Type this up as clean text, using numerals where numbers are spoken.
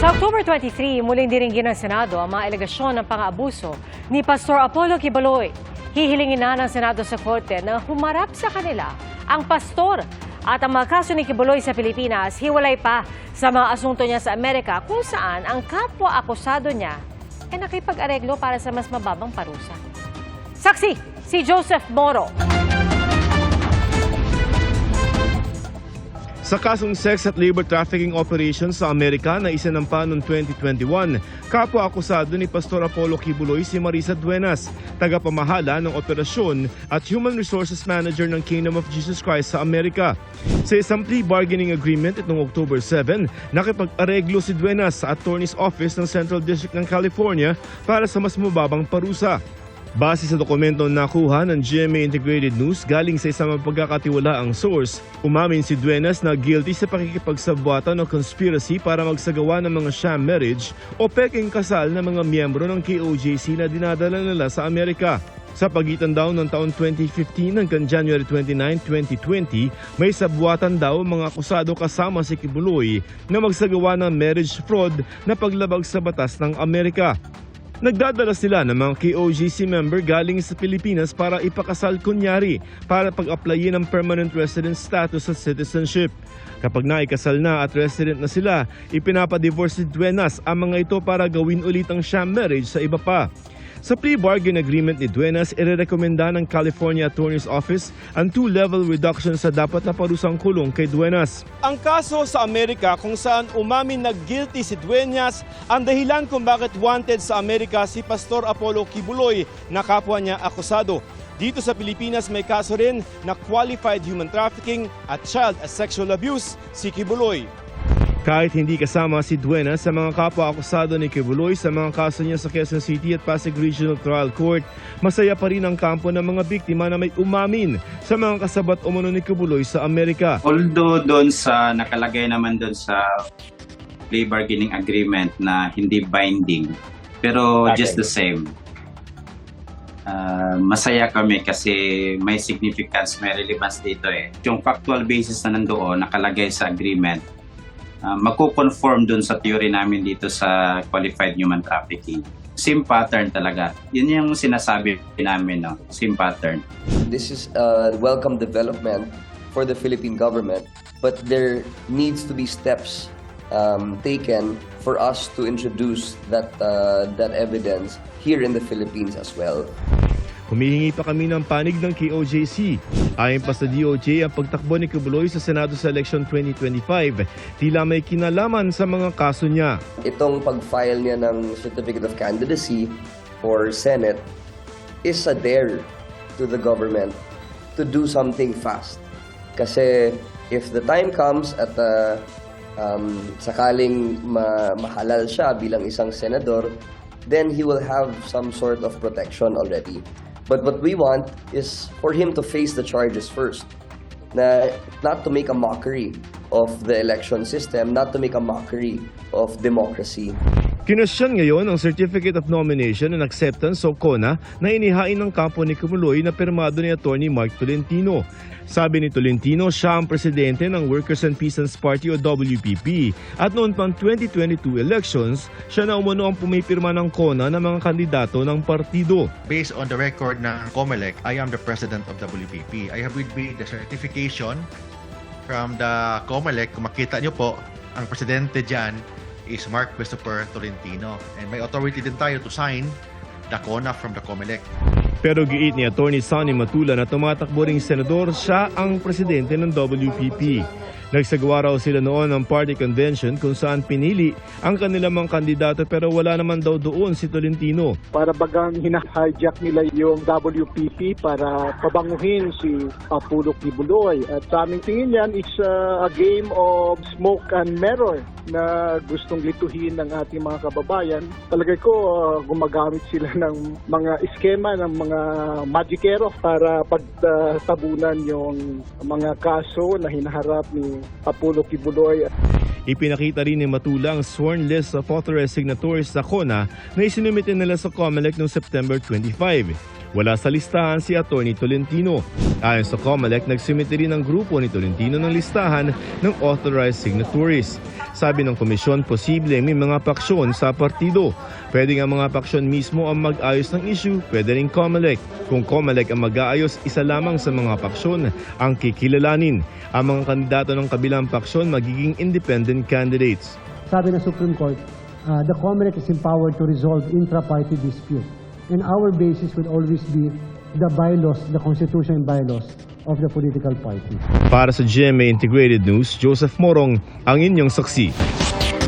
Sa October 23, muling diringgin ng Senado ang mga alegasyon ng pang-aabuso ni Pastor Apollo Quiboloy. Hihilingin na ng Senado sa Korte na humarap sa kanila ang pastor at ang mga kaso ni Quiboloy sa Pilipinas hiwalay pa sa mga asunto niya sa Amerika kung saan ang kapwa-akusado niya ay nakipag-areglo para sa mas mababang parusa. Saksi, si Joseph Moro. Sa kasong sex at labor trafficking operations sa Amerika na isinampa noong 2021, kapwa-akusado ni Pastor Apollo Quiboloy si Marisa Duenas, tagapamahala ng operasyon at Human Resources Manager ng Kingdom of Jesus Christ sa Amerika. Sa isang plea bargaining agreement itong October 7, nakipag-areglo si Duenas sa Attorney's Office ng Central District ng California para sa mas mababang parusa. Base sa dokumento na nakuha ng GMA Integrated News galing sa isang mapagkakatiwalaang source, umamin si Duenas na guilty sa pakikipagsabwatan o conspiracy para magsagawa ng mga sham marriage o peking kasal ng mga miyembro ng KOJC na dinadala nila sa Amerika. Sa pagitan daw ng taon 2015 hanggang January 29, 2020, may sabwatan daw mga akusado kasama si Quiboloy na magsagawa ng marriage fraud na paglabag sa batas ng Amerika. Nagdadala sila ng mga KOJC member galing sa Pilipinas para ipakasal kunyari para pag-applyin ng permanent resident status at citizenship. Kapag naikasal na at resident na sila, ipinapadivorce si Duenas ang mga ito para gawin ulit ang sham marriage sa iba pa. Sa plea bargain agreement ni Duenas, irerekomenda ng California Attorney's Office ang 2-level reduction sa dapat na parusang kulong kay Duenas. Ang kaso sa Amerika kung saan umamin na guilty si Duenas ang dahilan kung bakit wanted sa Amerika si Pastor Apollo Quiboloy na kapwa niya akusado. Dito sa Pilipinas may kaso rin na qualified human trafficking at child sexual abuse si Quiboloy. Kahit hindi kasama si Duenas sa mga kapwa-akusado ni Quiboloy sa mga kaso niya sa Quezon City at Pasig Regional Trial Court, masaya pa rin ang kampo ng mga biktima na may umamin sa mga kasabat umano ni Quiboloy sa Amerika. Although doon sa nakalagay naman doon sa plea bargaining agreement na hindi binding, pero just the same, masaya kami kasi may significance, may relevance dito eh. Yung factual basis na nandoon nakalagay sa agreement, magko-conform dun sa theory namin dito sa qualified human trafficking. Same pattern talaga. Yun yung sinasabi namin, no? Same pattern. This is a welcome development for the Philippine government, but there needs to be steps taken for us to introduce that evidence here in the Philippines as well. Humihingi pa kami ng panig ng KOJC. Ayon pa sa DOJ, ang pagtakbo ni Quiboloy sa Senado sa election 2025 tila may kinalaman sa mga kaso niya. Itong pag-file niya ng Certificate of Candidacy for Senate is a dare to the government to do something fast. Kasi if the time comes at sakaling mahalal siya bilang isang senador, then he will have some sort of protection already. But what we want is for him to face the charges first. Not to make a mockery of the election system, not to make a mockery of democracy. Kinwestiyon ngayon ang Certificate of Nomination and Acceptance o CONA na inihain ng kampo ni Quiboloy na pirmado ni Attorney Mark Tolentino. Sabi ni Tolentino, siya ang presidente ng Workers and Peasants Party o WPP at noon pang 2022 elections, siya na umano ang pumipirma ng CONA ng mga kandidato ng partido. Based on the record ng COMELEC, I am the president of WPP. I have with me the certification from the COMELEC. Kung makita nyo po, ang presidente dyan is Mark Christopher Tolentino. And may authority din tayo to sign the CONA from the COMELEC. Pero giit ni Attorney Sonny Matula na tumatakbo ring senador, siya ang presidente ng WPP. Nagsagawa raw sila noon ng party convention kung saan pinili ang kanilang mga kandidato pero wala naman daw doon si Tolentino. Para bagang hina-hijack nila yung WPP para pabanguhin si Apollo Quiboloy. At sa aming tingin yan, it's a game of smoke and mirror na gustong lituhin ng ating mga kababayan. Palagay ko gumagamit sila ng mga eskema ng mga magikero para pagtabunan yung mga kaso na hinaharap ni Apollo Quiboloy. Ipinakita rin ni Matula ang sworn list of authorized signatories sa CONA na isinumitin nila sa COMELEC noong September 25. Wala sa listahan si Atty. Tolentino. Ayon sa COMELEC, nagsumite rin ang grupo ni Tolentino ng listahan ng authorized signatories. Sabi ng komisyon, posible may mga paksyon sa partido. Pwede nga mga paksyon mismo ang mag-ayos ng issue, pwede rin COMELEC. Kung COMELEC ang mag-aayos, isa lamang sa mga paksyon ang kikilalanin. Ang mga kandidato ng kabilang paksyon magiging independent candidates. Sabi ng Supreme Court, the COMELEC is empowered to resolve intra-party dispute. And our basis will always be the bylaws, the constitution and bylaws of the political party. Para sa GMA Integrated News, Joseph Morong, ang inyong saksi.